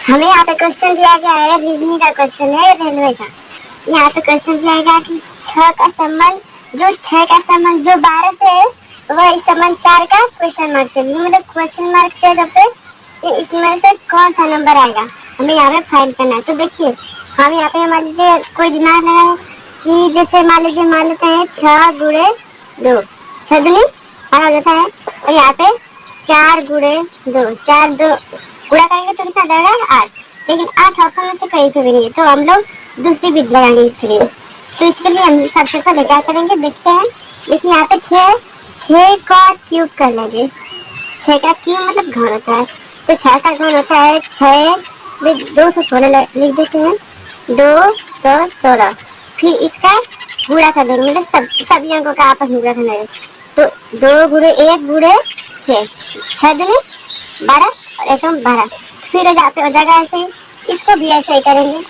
हमें यहाँ पे क्वेश्चन दिया गया है, रीजनिंग का क्वेश्चन है रेलवे का। यहाँ पे क्वेश्चन दिया गया कि 6 का संबंध जो 12 से है वह इस संबंध 4 का क्वेश्चन मार्क से, मतलब क्वेश्चन मार्क के जब पे इसमें से कौन सा नंबर आएगा हमें यहाँ पे फाइंड करना है। तो देखिए हम यहाँ पे मान लीजिए कोई दिमाग लगाए कि जैसे मान लेते हैं 6 गुणे 2 6 दूनी 12 हो जाता है, और यहाँ पे 4 गुणे 2 4 2 पूरा करेंगे तो कितना जाएगा 8, लेकिन 8 ऑप्शन में से कहीं पे भी नहीं है, तो हम लोग दूसरी विधि लगाएंगे इसके लिए। तो इसके लिए हम सबसे पहले क्या करेंगे देखते हैं। देखिए यहाँ पे 6 का क्यूब कर लेंगे। 6 का क्यूब मतलब घन होता है, तो 6 का घन होता है 6 216 लिख देते हैं 216। फिर इसका गुणा कर देंगे, मतलब सभी अंकों का आपस में गुणा करना है। तो 2 गुणे 1 गुणे 6 6 दूनी 12 और 1 12, फिर हो जाएगा ऐसे ही। इसको भी ऐसे ही करेंगे,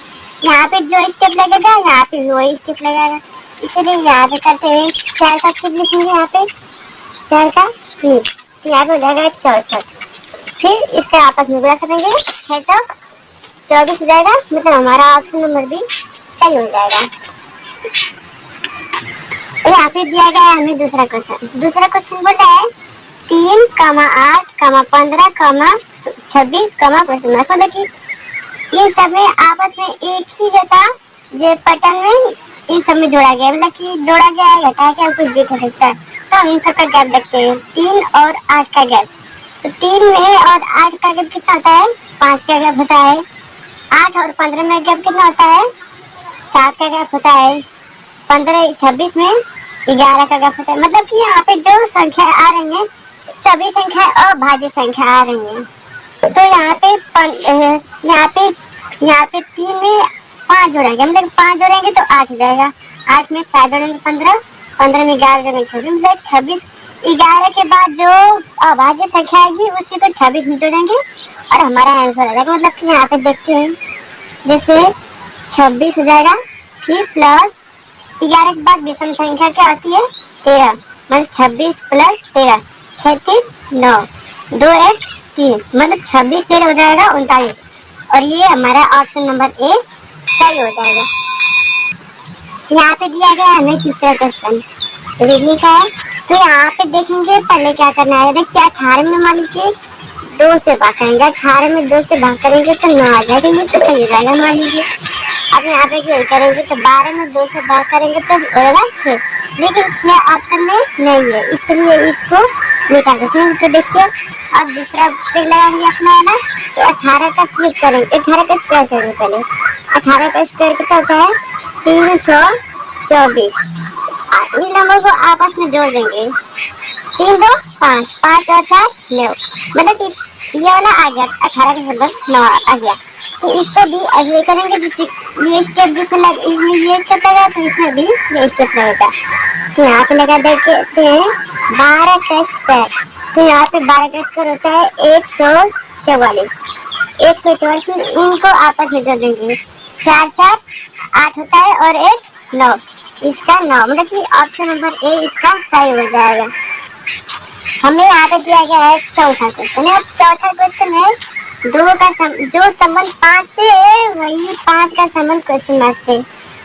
यहाँ पे जो स्टेप लगेगा यहाँ पे वही स्टेप लगेगा, इसलिए यहाँ पे करते हुए 4 का क्यूब लिखेंगे, यहाँ पे 4 का क्यूब, तो यहाँ पे हो जाएगा 64। फिर इसके आपस में गुणा करेंगे 6 चौक 24 हो जाएगा, मतलब हमारा ऑप्शन नंबर भी सही हो जाएगा। यहाँ पे दिया गया है हमें दूसरा क्वेश्चन बोलता है 3, 8, 15, 26, क्वेश्चन मार्क, मतलब कि इन सब में आपस में एक ही जैसा जो पैटर्न में इन सब में जोड़ा गया, मतलब कि जोड़ा गया है, घटाया क्या कुछ भी हो सकता है। तो हम इन सब का गैप देखते हैं, 3 और 8 का गैप। तो 3 में और 8 का गैप कितना होता है, 5 का गैप होता है। 8 और 15 में गैप कितना होता है, 7 का गैप होता है। 15 26 में 11 का गैप होता है, मतलब कि यहाँ पे जो संख्या आ रही है सभी संख्या अभाज्य संख्या आ रही है। तो यहाँ पे 3 में 5 जोड़ेंगे, मतलब 5 जोड़ेंगे तो 8 हो जाएगा। 8 में 7 जोड़ेंगे 15, 15 में 11 जोड़ेंगे 26, मतलब 26। 11 के बाद जो अभाज्य संख्या आएगी उसी को 26 में जोड़ेंगे और हमारा आंसर आ जाएगा। मतलब कि यहाँ पे देखते हैं जैसे 26 हो जाएगा, फिर प्लस 11 के बाद विषम संख्या क्या आती है 13, मतलब 26 प्लस 13 36 9 2 1 3, मतलब 26 13 हो जाएगा 39, और ये हमारा ऑप्शन नंबर ए सही हो जाएगा। यहाँ पे दिया गया हमें तीसरा क्वेश्चन रीजनिंग का है। तो यहाँ पे देखेंगे पहले क्या करना है। देखिए 18 में मान लीजिए 2 से भाग करेंगे, 18 में 2 से भाग करेंगे तो 9 आ जाएगा, ये तो सही हो जाएगा मान लीजिए। अब यहाँ पे यही करेंगे तो 12 में 2 से भाग करेंगे तो होगा 6, लेकिन 6 ऑप्शन में नहीं है, इसलिए इसको मिटा देते हैं। तो देखिए अब दूसरा ट्रिक लगाएंगे अपना है ना, तो 18 का क्यूब करेंगे, 18 का स्क्वायर करेंगे पहले। 18 का स्क्वायर कितना होता है 324। इन नंबर को आपस में जोड़ देंगे, 3 2 5 5 और 4 9, मतलब कि ये वाला आ गया 18 के बदले 9 आ गया। तो इसको भी अगले करेंगे, जिससे ये स्टेप इसमें ये स्टेप लगा तो इसमें भी ये स्टेप लगेगा। तो यहाँ पे लगा देखते हैं 12 का स्क्वायर, तो यहाँ पे 12 का स्क्वायर होता है 144। 144 में इनको आपस में जोड़ देंगे, 4 4 8 होता है और 1 9, इसका 9, मतलब कि ऑप्शन नंबर ए इसका सही हो जाएगा। हमें यहाँ पे दिया गया है चौथा क्वेश्चन है। अब चौथा क्वेश्चन है जो संबंध 5 से है वही 5 का संबंध क्वेश्चन मार्क से।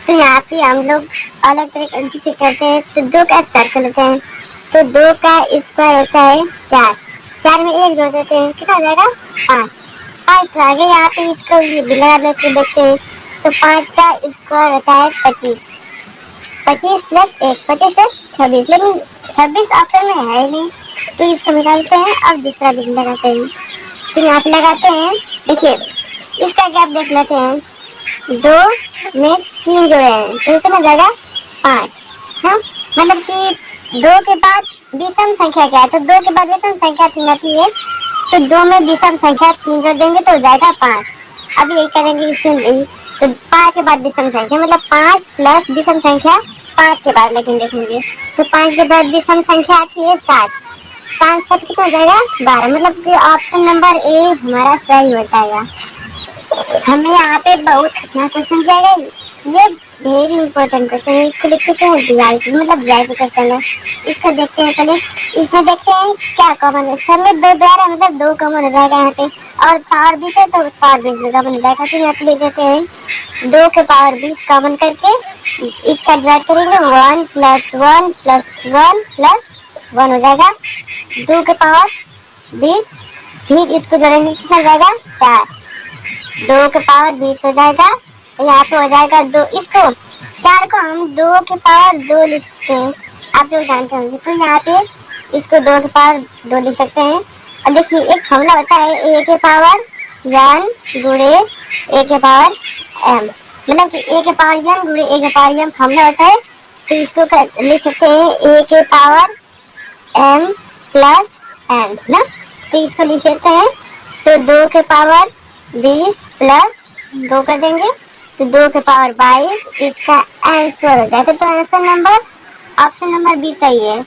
तो यहाँ पे हम लोग अलग तरीके से करते हैं, तो 2 का स्क्वायर कर लेते हैं। तो 2 का स्क्वायर होता है 4, 4 में 1 जोड़ देते हैं, कितना हो जाएगा 5 5 तो आगे यहाँ पे इसको लगा देते देखते हैं। तो 5 का स्क्वायर होता है 25, 25 प्लस 1 25 से 26, लेकिन 26 ऑप्शन में है नहीं, तो इसको निकालते हैं और दूसरा भी लगाते हैं। फिर यहाँ पे लगाते हैं, देखिए इसका गैप देख लेते हैं, 2 में 3 जोड़े हैं तो कितना जाएगा 5। हाँ, मतलब कि 2 के बाद विषम संख्या क्या है, तो 2 के बाद विषम संख्या 3 आती है, तो 2 में विषम संख्या 3 जोड़ देंगे तो हो जाएगा 5। अब यही करेंगे इसमें, तो 5 के बाद विषम संख्या मतलब 5 प्लस विषम संख्या 5 के बाद, लेकिन देखेंगे तो 5 के बाद विषम संख्या आती है 7, 5 7 कितना हो जाएगा 12, मतलब कि ऑप्शन नंबर ए हमारा सही हो जाएगा। हमें यहाँ पे बहुत खतरनाक क्वेश्चन दिया गया, ये वेरी इंपॉर्टेंट क्वेश्चन है, इसको लिख सकते हैं वीआईपी, मतलब वीआईपी क्वेश्चन है। इसको देखते हैं पहले, इसमें देखते हैं क्या कॉमन है, सब में 2 द्वारा मतलब 2 कॉमन हो जाएगा यहाँ पे। और पावर 20 है तो पावर 20 में कॉमन जाएगा, तो यहाँ पे लिख देते हैं 2 के पावर 20 कॉमन करके इसका डिवाइड करेंगे 1 प्लस 1 प्लस 1 प्लस 1 हो जाएगा 2 के पावर 20। फिर इसको जोड़ेंगे कितना जाएगा 4, 2 के पावर 20 हो जाएगा, यहाँ पे हो जाएगा 2। इसको 4 को हम 2 के पावर 2 लिखते हैं, आप लोग जानते होंगे, तो यहाँ पे इसको 2 के पावर 2 लिख सकते हैं। और देखिए एक फॉर्मूला होता है a के पावर n गुणे a के पावर m, मतलब कि a के पावर n गुणे a के पावर m फॉर्मूला होता है, तो इसको लिख सकते हैं a के पावर m प्लस n ना, तो इसको लिख सकते हैं, तो 2 के पावर 20 प्लस 2 कर देंगे तो 2 के पावर 22, इसका आंसर हो जाएगा। तो आंसर नंबर ऑप्शन नंबर 20 सही है।